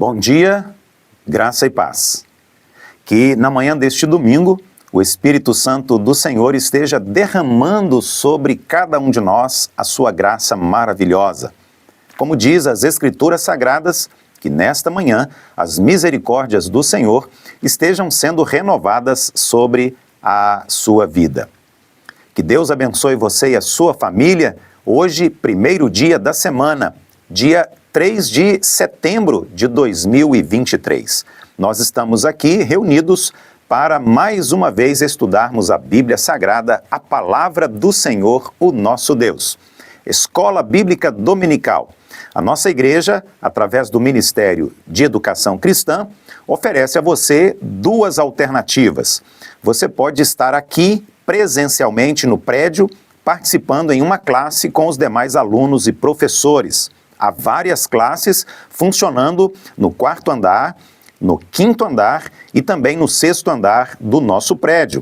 Bom dia, graça e paz. Que na manhã deste domingo, o Espírito Santo do Senhor esteja derramando sobre cada um de nós a sua graça maravilhosa. Como diz as Escrituras Sagradas, que nesta manhã as misericórdias do Senhor estejam sendo renovadas sobre a sua vida. Que Deus abençoe você e a sua família. Hoje, primeiro dia da semana, dia 3 de setembro de 2023. Nós estamos aqui reunidos para mais uma vez estudarmos a Bíblia Sagrada, a Palavra do Senhor, o nosso Deus. Escola Bíblica Dominical. A nossa igreja, através do Ministério de Educação Cristã, oferece a você duas alternativas. Você pode estar aqui presencialmente no prédio, participando em uma classe com os demais alunos e professores. Há várias classes funcionando no quarto andar, no quinto andar e também no sexto andar do nosso prédio.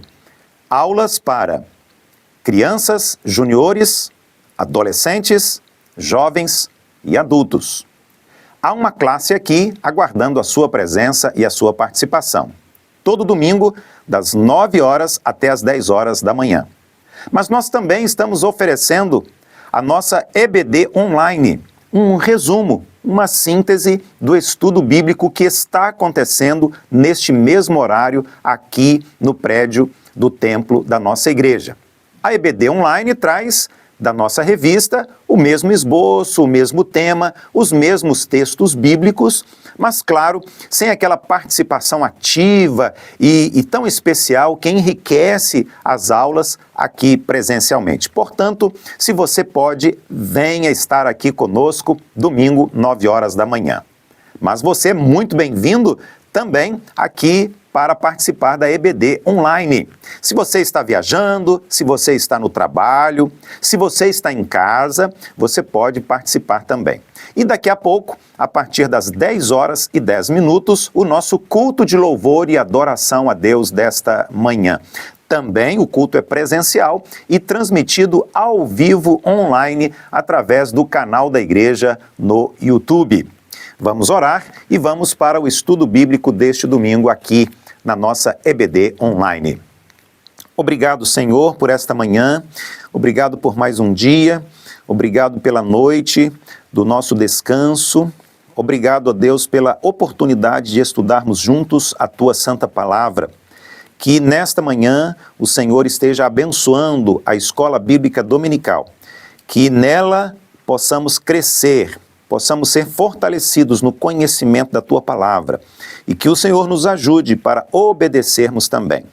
Aulas para crianças, juniores, adolescentes, jovens e adultos. Há uma classe aqui aguardando a sua presença e a sua participação. Todo domingo, das 9 horas até as 10 horas da manhã. Mas nós também estamos oferecendo a nossa EBD online, um resumo, uma síntese do estudo bíblico que está acontecendo neste mesmo horário aqui no prédio do templo da nossa igreja. A EBD online traz da nossa revista o mesmo esboço, o mesmo tema, os mesmos textos bíblicos, mas claro, sem aquela participação ativa e tão especial que enriquece as aulas aqui presencialmente. Portanto, se você pode, venha estar aqui conosco domingo, 9 horas da manhã. Mas você é muito bem-vindo também aqui para participar da EBD online. Se você está viajando, se você está no trabalho, se você está em casa, você pode participar também. E daqui a pouco, a partir das 10 horas e 10 minutos, o nosso culto de louvor e adoração a Deus desta manhã. Também o culto é presencial e transmitido ao vivo online através do canal da igreja no YouTube. Vamos orar e vamos para o estudo bíblico deste domingo aqui na nossa EBD online. Obrigado, Senhor, por esta manhã, obrigado por mais um dia, obrigado pela noite do nosso descanso, obrigado a Deus pela oportunidade de estudarmos juntos a Tua Santa Palavra. Que nesta manhã o Senhor esteja abençoando a Escola Bíblica Dominical, que nela possamos crescer, possamos ser fortalecidos no conhecimento da Tua Palavra e que o Senhor nos ajude para obedecermos também.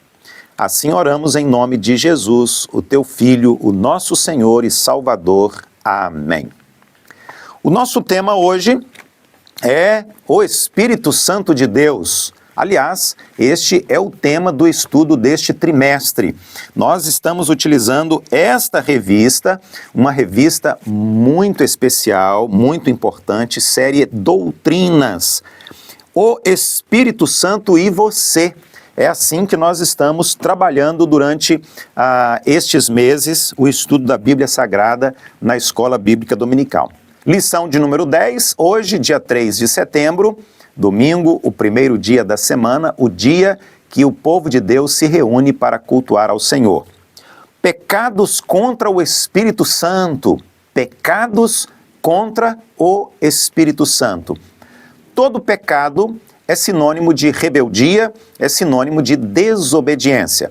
Assim oramos em nome de Jesus, o Teu Filho, o nosso Senhor e Salvador. Amém. O nosso tema hoje é o Espírito Santo de Deus. Aliás, este é o tema do estudo deste trimestre. Nós estamos utilizando esta revista, uma revista muito especial, muito importante, série Doutrinas. O Espírito Santo e você. É assim que nós estamos trabalhando durante estes meses, o estudo da Bíblia Sagrada na Escola Bíblica Dominical. Lição de número 10, hoje, dia 3 de setembro, domingo, o primeiro dia da semana, o dia que o povo de Deus se reúne para cultuar ao Senhor. Pecados contra o Espírito Santo. Pecados contra o Espírito Santo. Todo pecado é sinônimo de rebeldia, é sinônimo de desobediência.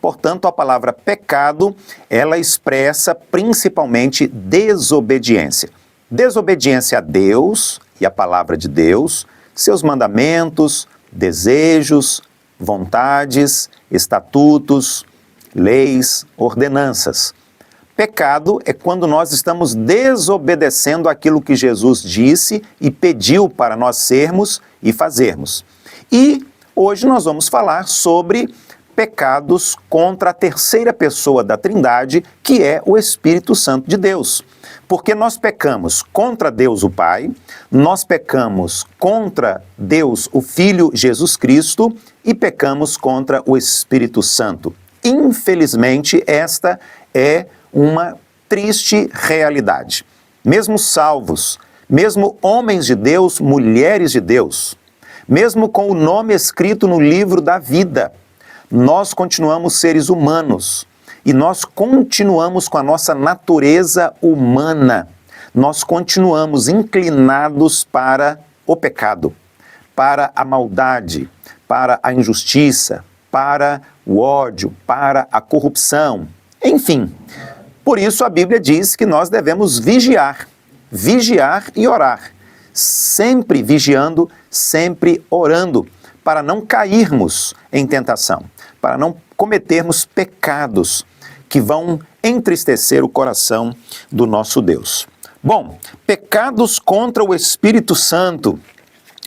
Portanto, a palavra pecado, ela expressa principalmente desobediência. Desobediência a Deus e a palavra de Deus, seus mandamentos, desejos, vontades, estatutos, leis, ordenanças. Pecado é quando nós estamos desobedecendo aquilo que Jesus disse e pediu para nós sermos e fazermos. E hoje nós vamos falar sobre pecados contra a terceira pessoa da Trindade, que é o Espírito Santo de Deus. Porque nós pecamos contra Deus o Pai, nós pecamos contra Deus o Filho Jesus Cristo e pecamos contra o Espírito Santo. Infelizmente, esta é uma triste realidade. Mesmo salvos, mesmo homens de Deus, mulheres de Deus, Mesmo com o nome escrito no livro da vida, nós continuamos seres humanos e nós continuamos com a nossa natureza humana. Nós continuamos inclinados para o pecado, para a maldade, para a injustiça, para o ódio, para a corrupção, enfim. Por isso a Bíblia diz que nós devemos vigiar e orar, sempre vigiando, sempre orando, para não cairmos em tentação, para não cometermos pecados que vão entristecer o coração do nosso Deus. Bom, pecados contra o Espírito Santo.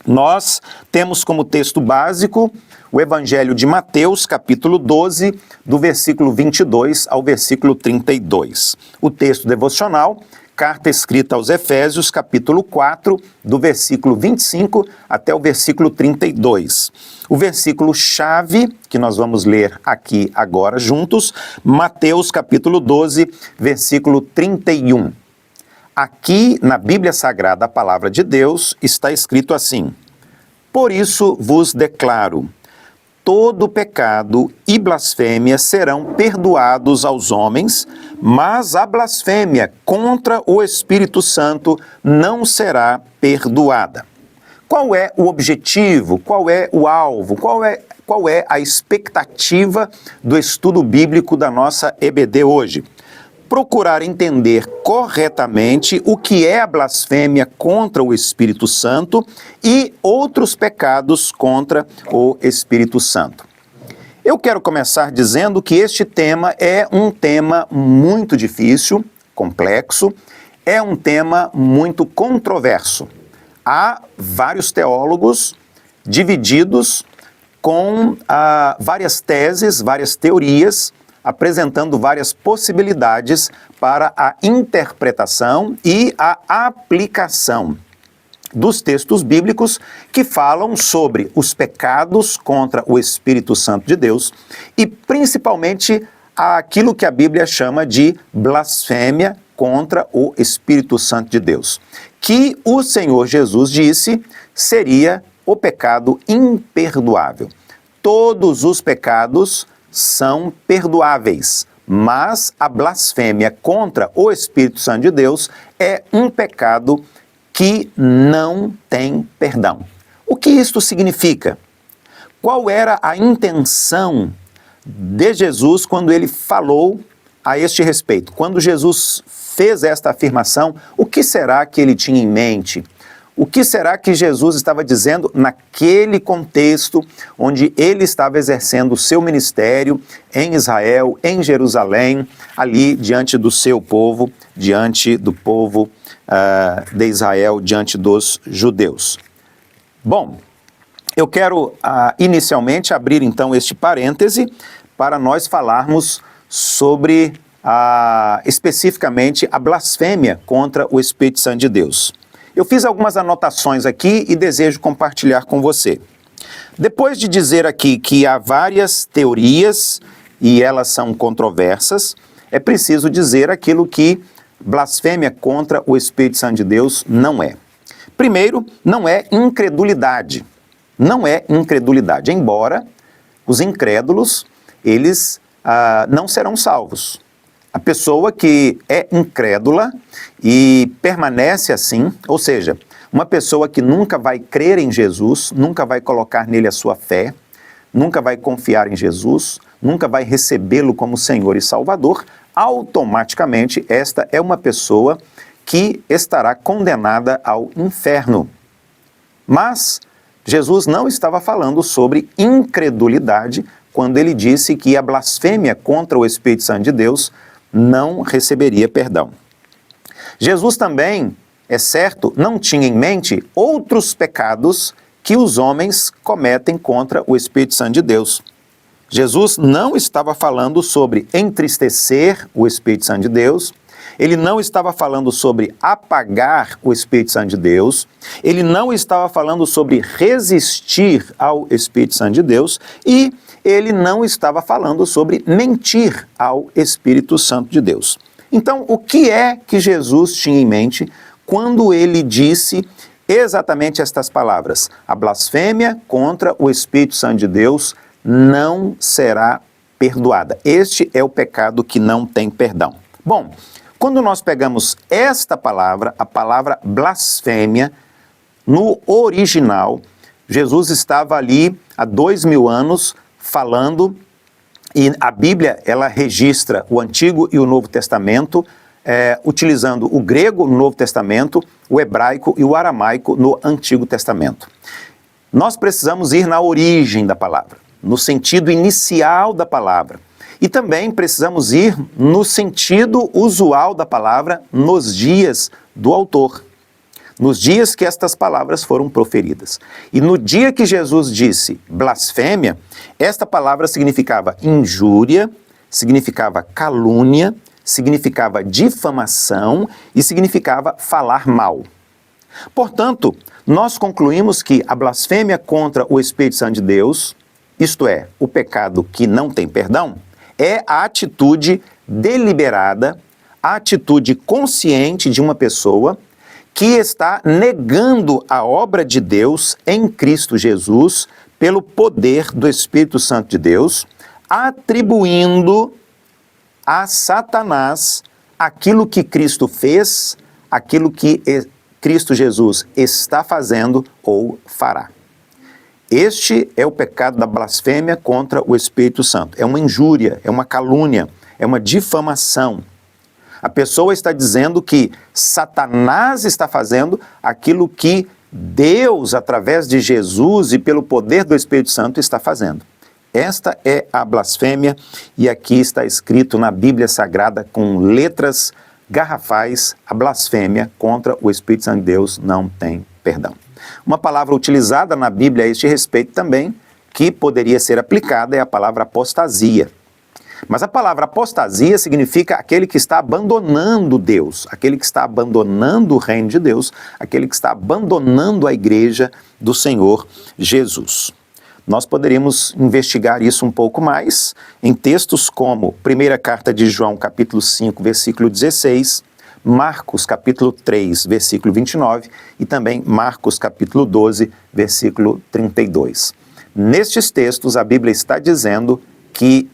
Nós temos como texto básico o Evangelho de Mateus, capítulo 12, do versículo 22 ao versículo 32. O texto devocional, carta escrita aos Efésios, capítulo 4, do versículo 25 até o versículo 32. O versículo-chave, que nós vamos ler aqui agora juntos, Mateus, capítulo 12, versículo 31. Aqui, na Bíblia Sagrada, a palavra de Deus, está escrito assim: Por isso vos declaro, todo pecado e blasfêmia serão perdoados aos homens, mas a blasfêmia contra o Espírito Santo não será perdoada. Qual é o objetivo? Qual é o alvo? Qual é a expectativa do estudo bíblico da nossa EBD hoje? Procurar entender corretamente o que é a blasfêmia contra o Espírito Santo e outros pecados contra o Espírito Santo. Eu quero começar dizendo que este tema é um tema muito difícil, complexo, é um tema muito controverso. Há vários teólogos divididos com várias teses, várias teorias, apresentando várias possibilidades para a interpretação e a aplicação dos textos bíblicos que falam sobre os pecados contra o Espírito Santo de Deus e principalmente aquilo que a Bíblia chama de blasfêmia contra o Espírito Santo de Deus, que o Senhor Jesus disse seria o pecado imperdoável. Todos os pecados são perdoáveis, mas a blasfêmia contra o Espírito Santo de Deus é um pecado que não tem perdão. O que isto significa? Qual era a intenção de Jesus quando ele falou a este respeito? Quando Jesus fez esta afirmação, o que será que ele tinha em mente? O que será que Jesus estava dizendo naquele contexto onde ele estava exercendo o seu ministério em Israel, em Jerusalém, ali diante do seu povo, diante do povo de Israel, diante dos judeus? Bom, eu quero inicialmente abrir então este parêntese para nós falarmos sobre especificamente a blasfêmia contra o Espírito Santo de Deus. Eu fiz algumas anotações aqui e desejo compartilhar com você. Depois de dizer aqui que há várias teorias e elas são controversas, é preciso dizer aquilo que blasfêmia contra o Espírito Santo de Deus não é. Primeiro, não é incredulidade. Não é incredulidade, embora os incrédulos, eles não serão salvos. A pessoa que é incrédula e permanece assim, ou seja, uma pessoa que nunca vai crer em Jesus, nunca vai colocar nele a sua fé, nunca vai confiar em Jesus, nunca vai recebê-lo como Senhor e Salvador, automaticamente esta é uma pessoa que estará condenada ao inferno. Mas Jesus não estava falando sobre incredulidade quando ele disse que a blasfêmia contra o Espírito Santo de Deus não receberia perdão. Jesus também, é certo, não tinha em mente outros pecados que os homens cometem contra o Espírito Santo de Deus. Jesus não estava falando sobre entristecer o Espírito Santo de Deus, ele não estava falando sobre apagar o Espírito Santo de Deus, ele não estava falando sobre resistir ao Espírito Santo de Deus e ele não estava falando sobre mentir ao Espírito Santo de Deus. Então, o que é que Jesus tinha em mente quando ele disse exatamente estas palavras: a blasfêmia contra o Espírito Santo de Deus não será perdoada. Este é o pecado que não tem perdão. Bom, quando nós pegamos esta palavra, a palavra blasfêmia, no original, Jesus estava ali há 2000 anos falando, e a Bíblia ela registra o Antigo e o Novo Testamento, utilizando o grego no Novo Testamento, o hebraico e o aramaico no Antigo Testamento. Nós precisamos ir na origem da palavra, no sentido inicial da palavra. E também precisamos ir no sentido usual da palavra nos dias do autor, nos dias que estas palavras foram proferidas. E no dia que Jesus disse blasfêmia, esta palavra significava injúria, significava calúnia, significava difamação e significava falar mal. Portanto, nós concluímos que a blasfêmia contra o Espírito Santo de Deus, isto é, o pecado que não tem perdão, é a atitude deliberada, a atitude consciente de uma pessoa que está negando a obra de Deus em Cristo Jesus pelo poder do Espírito Santo de Deus, atribuindo a Satanás aquilo que Cristo fez, aquilo que Cristo Jesus está fazendo ou fará. Este é o pecado da blasfêmia contra o Espírito Santo. É uma injúria, é uma calúnia, é uma difamação. A pessoa está dizendo que Satanás está fazendo aquilo que Deus, através de Jesus e pelo poder do Espírito Santo, está fazendo. Esta é a blasfêmia, e aqui está escrito na Bíblia Sagrada com letras garrafais: a blasfêmia contra o Espírito Santo de Deus não tem perdão. Uma palavra utilizada na Bíblia a este respeito também, que poderia ser aplicada, é a palavra apostasia. Mas a palavra apostasia significa aquele que está abandonando Deus, aquele que está abandonando o reino de Deus, aquele que está abandonando a igreja do Senhor Jesus. Nós poderíamos investigar isso um pouco mais em textos como 1ª Carta de João, capítulo 5, versículo 16, Marcos, capítulo 3, versículo 29 e também Marcos, capítulo 12, versículo 32. Nestes textos, a Bíblia está dizendo que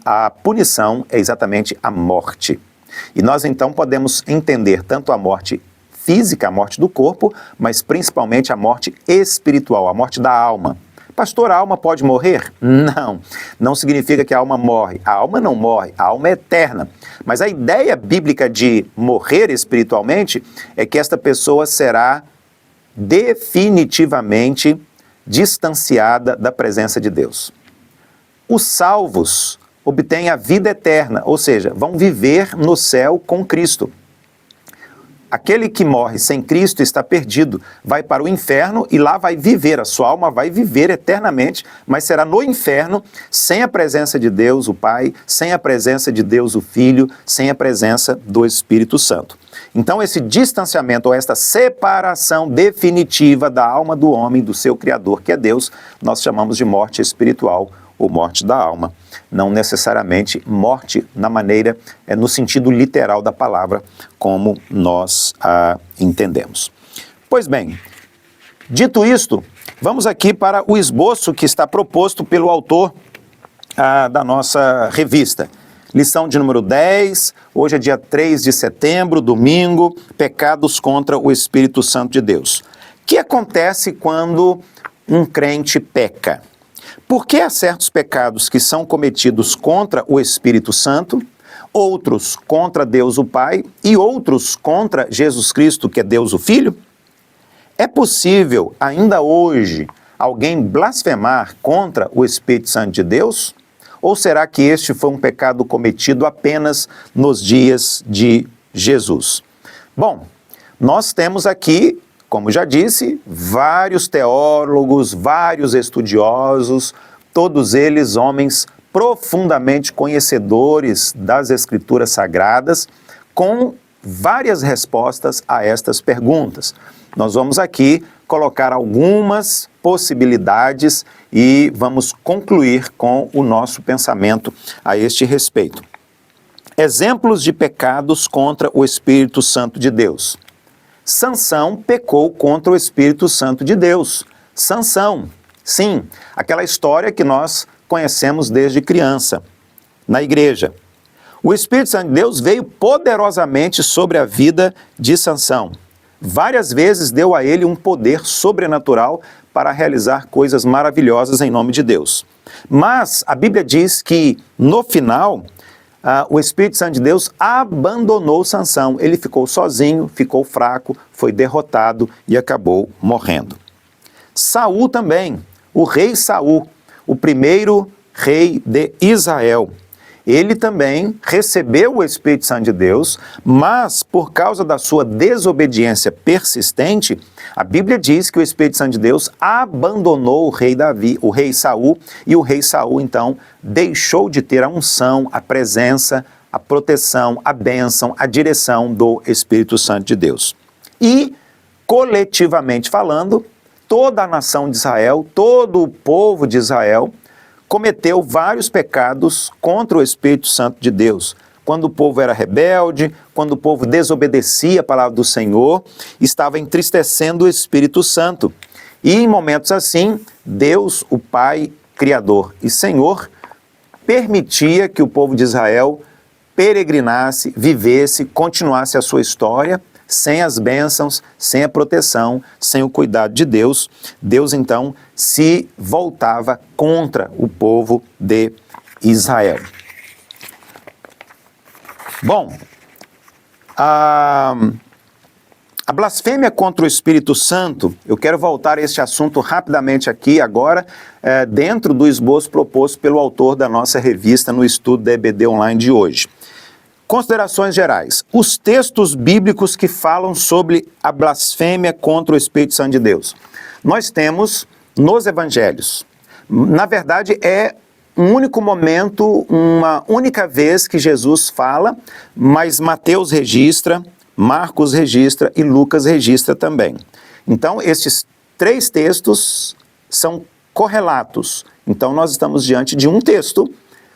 a punição é exatamente a morte. E nós então podemos entender tanto a morte física, a morte do corpo, mas principalmente a morte espiritual, a morte da alma. Pastor, a alma pode morrer? Não, não significa que a alma morre. A alma não morre, a alma é eterna. Mas a ideia bíblica de morrer espiritualmente é que esta pessoa será definitivamente distanciada da presença de Deus. Os salvos obtêm a vida eterna, ou seja, vão viver no céu com Cristo. Aquele que morre sem Cristo está perdido, vai para o inferno e lá vai viver, a sua alma vai viver eternamente, mas será no inferno, sem a presença de Deus o Pai, sem a presença de Deus o Filho, sem a presença do Espírito Santo. Então esse distanciamento, ou esta separação definitiva da alma do homem, do seu Criador, que é Deus, nós chamamos de morte espiritual, ou morte da alma, não necessariamente morte na maneira, no sentido literal da palavra, como nós a entendemos. Pois bem, dito isto, vamos aqui para o esboço que está proposto pelo autor da nossa revista. Lição de número 10, hoje é dia 3 de setembro, domingo, pecados contra o Espírito Santo de Deus. O que acontece quando um crente peca? Por que há certos pecados que são cometidos contra o Espírito Santo, outros contra Deus o Pai e outros contra Jesus Cristo, que é Deus o Filho? É possível, ainda hoje, alguém blasfemar contra o Espírito Santo de Deus? Ou será que este foi um pecado cometido apenas nos dias de Jesus? Bom, nós temos aqui, como já disse, vários teólogos, vários estudiosos, todos eles homens profundamente conhecedores das Escrituras Sagradas, com várias respostas a estas perguntas. Nós vamos aqui colocar algumas possibilidades e vamos concluir com o nosso pensamento a este respeito. Exemplos de pecados contra o Espírito Santo de Deus. Sansão pecou contra o Espírito Santo de Deus. Sansão, sim, aquela história que nós conhecemos desde criança, na igreja. O Espírito Santo de Deus veio poderosamente sobre a vida de Sansão. Várias vezes deu a ele um poder sobrenatural para realizar coisas maravilhosas em nome de Deus. Mas a Bíblia diz que, no final, o Espírito Santo de Deus abandonou Sansão. Ele ficou sozinho, ficou fraco, foi derrotado e acabou morrendo. Saul também, o rei Saul, o primeiro rei de Israel. Ele também recebeu o Espírito Santo de Deus, mas por causa da sua desobediência persistente, a Bíblia diz que o Espírito Santo de Deus abandonou o rei Davi, o rei Saul, e o rei Saul então deixou de ter a unção, a presença, a proteção, a bênção, a direção do Espírito Santo de Deus. E, coletivamente falando, toda a nação de Israel, todo o povo de Israel, cometeu vários pecados contra o Espírito Santo de Deus. Quando o povo era rebelde, quando o povo desobedecia a palavra do Senhor, estava entristecendo o Espírito Santo. E em momentos assim, Deus, o Pai, Criador e Senhor, permitia que o povo de Israel peregrinasse, vivesse, continuasse a sua história, sem as bênçãos, sem a proteção, sem o cuidado de Deus. Deus então se voltava contra o povo de Israel. Bom, a blasfêmia contra o Espírito Santo, eu quero voltar a este assunto rapidamente aqui agora, dentro do esboço proposto pelo autor da nossa revista no estudo da EBD Online de hoje. Considerações gerais. Os textos bíblicos que falam sobre a blasfêmia contra o Espírito Santo de Deus. Nós temos nos evangelhos. Na verdade, é um único momento, uma única vez que Jesus fala, mas Mateus registra, Marcos registra e Lucas registra também. Então, estes três textos são correlatos. Então, nós estamos diante de um texto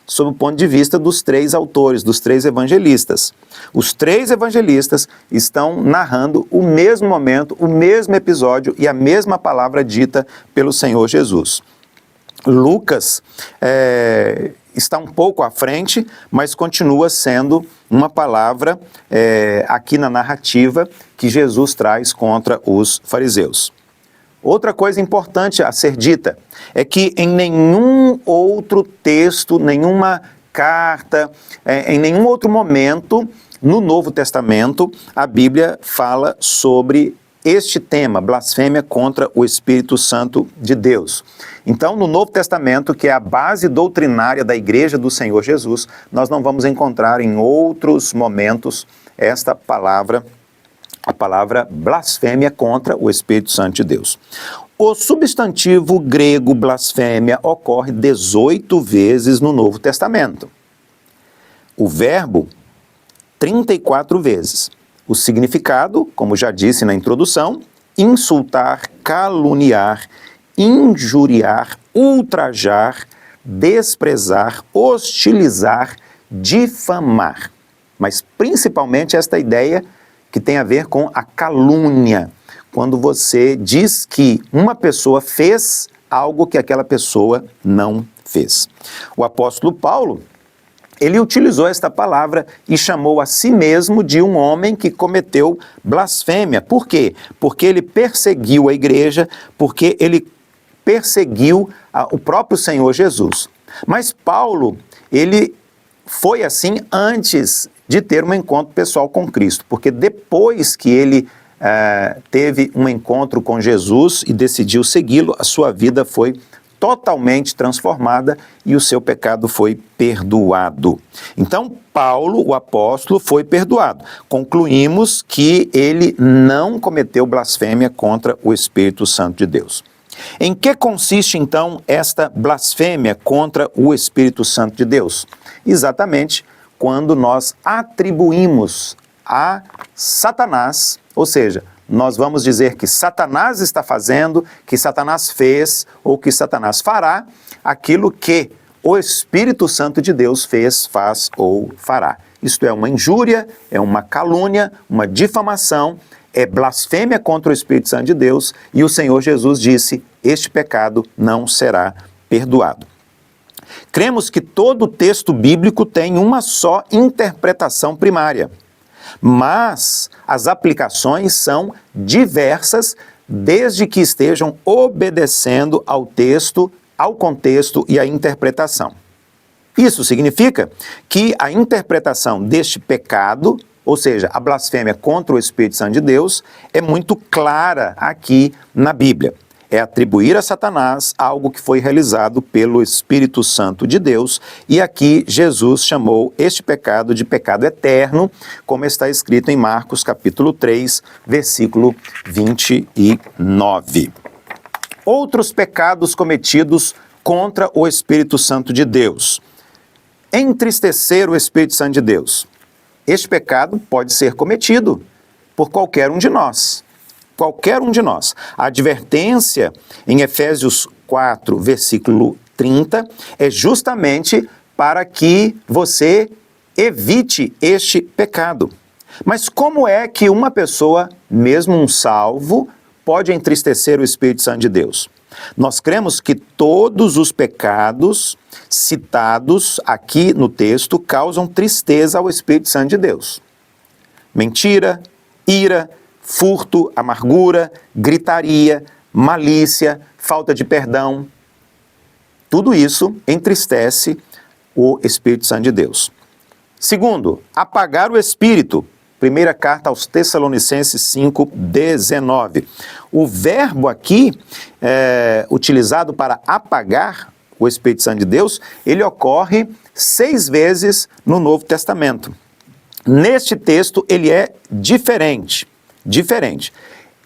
sob o ponto de vista dos três autores, dos três evangelistas. Os três evangelistas estão narrando o mesmo momento, o mesmo episódio e a mesma palavra dita pelo Senhor Jesus. Lucas está um pouco à frente, mas continua sendo uma palavra aqui na narrativa que Jesus traz contra os fariseus. Outra coisa importante a ser dita é que em nenhum outro texto, nenhuma carta, em nenhum outro momento no Novo Testamento, a Bíblia fala sobre este tema, blasfêmia contra o Espírito Santo de Deus. Então, no Novo Testamento, que é a base doutrinária da Igreja do Senhor Jesus, nós não vamos encontrar em outros momentos esta palavra, a palavra blasfêmia contra o Espírito Santo de Deus. O substantivo grego blasfêmia ocorre 18 vezes no Novo Testamento. O verbo, 34 vezes. O significado, como já disse na introdução, insultar, caluniar, injuriar, ultrajar, desprezar, hostilizar, difamar. Mas principalmente esta ideia que tem a ver com a calúnia, quando você diz que uma pessoa fez algo que aquela pessoa não fez. O apóstolo Paulo, ele utilizou esta palavra e chamou a si mesmo de um homem que cometeu blasfêmia. Por quê? Porque ele perseguiu a igreja, porque ele perseguiu o próprio Senhor Jesus. Mas Paulo, ele foi assim antes de ter um encontro pessoal com Cristo, porque depois que ele teve um encontro com Jesus e decidiu segui-lo, a sua vida foi totalmente transformada e o seu pecado foi perdoado. Então, Paulo, o apóstolo, foi perdoado. Concluímos que ele não cometeu blasfêmia contra o Espírito Santo de Deus. Em que consiste, então, esta blasfêmia contra o Espírito Santo de Deus? Exatamente quando nós atribuímos a Satanás, ou seja, nós vamos dizer que Satanás está fazendo, que Satanás fez ou que Satanás fará aquilo que o Espírito Santo de Deus fez, faz ou fará. Isto é uma injúria, é uma calúnia, uma difamação, é blasfêmia contra o Espírito Santo de Deus, e o Senhor Jesus disse: este pecado não será perdoado. Cremos que todo o texto bíblico tem uma só interpretação primária, mas as aplicações são diversas desde que estejam obedecendo ao texto, ao contexto e à interpretação. Isso significa que a interpretação deste pecado, ou seja, a blasfêmia contra o Espírito Santo de Deus, é muito clara aqui na Bíblia. É atribuir a Satanás algo que foi realizado pelo Espírito Santo de Deus, e aqui Jesus chamou este pecado de pecado eterno, como está escrito em Marcos capítulo 3, versículo 29. Outros pecados cometidos contra o Espírito Santo de Deus. Entristecer o Espírito Santo de Deus. Este pecado pode ser cometido por qualquer um de nós. Qualquer um de nós. A advertência em Efésios 4, versículo 30, é justamente para que você evite este pecado. Mas como é que uma pessoa, mesmo um salvo, pode entristecer o Espírito Santo de Deus? Nós cremos que todos os pecados citados aqui no texto causam tristeza ao Espírito Santo de Deus. Mentira, ira, furto, amargura, gritaria, malícia, falta de perdão. Tudo isso entristece o Espírito Santo de Deus. Segundo, apagar o Espírito. Primeira carta aos Tessalonicenses 5:19. O verbo aqui, utilizado para apagar o Espírito Santo de Deus, ele ocorre 6 vezes no Novo Testamento. Neste texto, ele é diferente.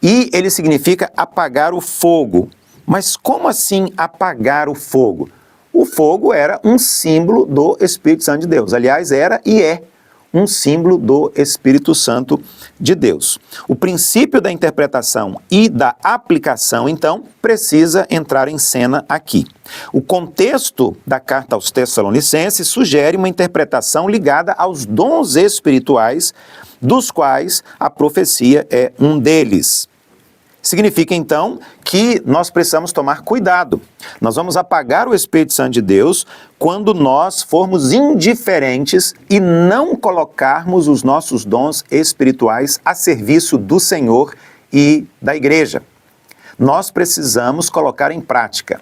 E ele significa apagar o fogo. Mas como assim apagar o fogo? O fogo era um símbolo do Espírito Santo de Deus. Aliás, era e é um símbolo do Espírito Santo de Deus. O princípio da interpretação e da aplicação, então, precisa entrar em cena aqui. O contexto da carta aos Tessalonicenses sugere uma interpretação ligada aos dons espirituais, dos quais a profecia é um deles. Significa, então, que nós precisamos tomar cuidado. Nós vamos apagar o Espírito Santo de Deus quando nós formos indiferentes e não colocarmos os nossos dons espirituais a serviço do Senhor e da igreja. Nós precisamos colocar em prática.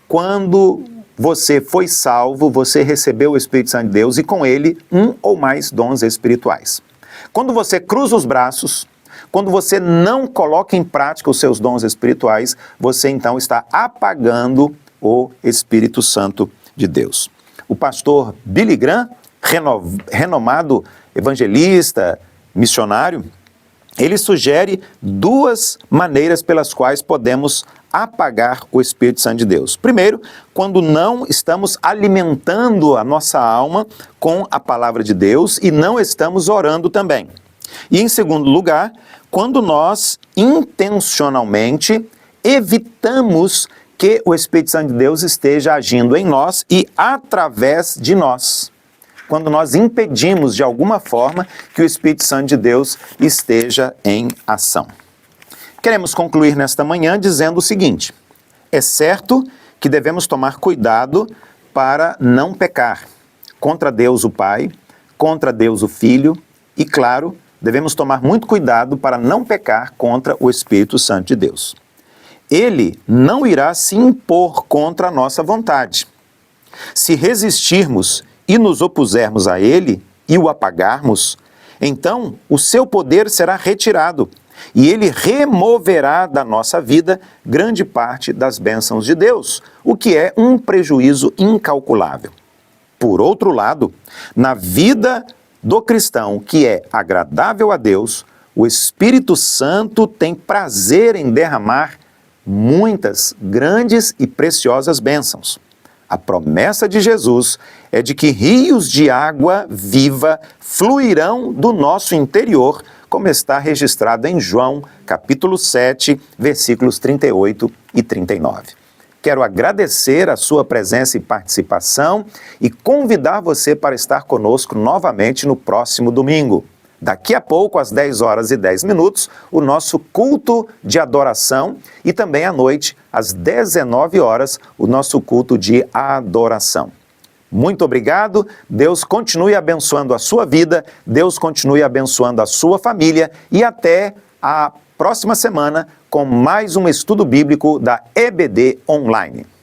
Quando você foi salvo, você recebeu o Espírito Santo de Deus e com ele um ou mais dons espirituais. Quando você cruza os braços, quando você não coloca em prática os seus dons espirituais, você então está apagando o Espírito Santo de Deus. O pastor Billy Graham, renomado evangelista, missionário, ele sugere 2 maneiras pelas quais podemos apagar o Espírito Santo de Deus. Primeiro, quando não estamos alimentando a nossa alma com a palavra de Deus e não estamos orando também. E em segundo lugar, quando nós intencionalmente evitamos que o Espírito Santo de Deus esteja agindo em nós e através de nós. Quando nós impedimos de alguma forma que o Espírito Santo de Deus esteja em ação. Queremos concluir nesta manhã dizendo o seguinte: é certo que devemos tomar cuidado para não pecar contra Deus o Pai, contra Deus o Filho e, claro, devemos tomar muito cuidado para não pecar contra o Espírito Santo de Deus. Ele não irá se impor contra a nossa vontade. Se resistirmos e nos opusermos a ele e o apagarmos, então o seu poder será retirado e ele removerá da nossa vida grande parte das bênçãos de Deus, o que é um prejuízo incalculável. Por outro lado, na vida do cristão que é agradável a Deus, o Espírito Santo tem prazer em derramar muitas grandes e preciosas bênçãos. A promessa de Jesus é de que rios de água viva fluirão do nosso interior, como está registrado em João, capítulo 7, versículos 38 e 39. Quero agradecer a sua presença e participação e convidar você para estar conosco novamente no próximo domingo. Daqui a pouco, às 10h10, o nosso culto de adoração e também à noite, às 19h, o nosso culto de adoração. Muito obrigado, Deus continue abençoando a sua vida, Deus continue abençoando a sua família e até a próxima semana com mais um estudo bíblico da EBD Online.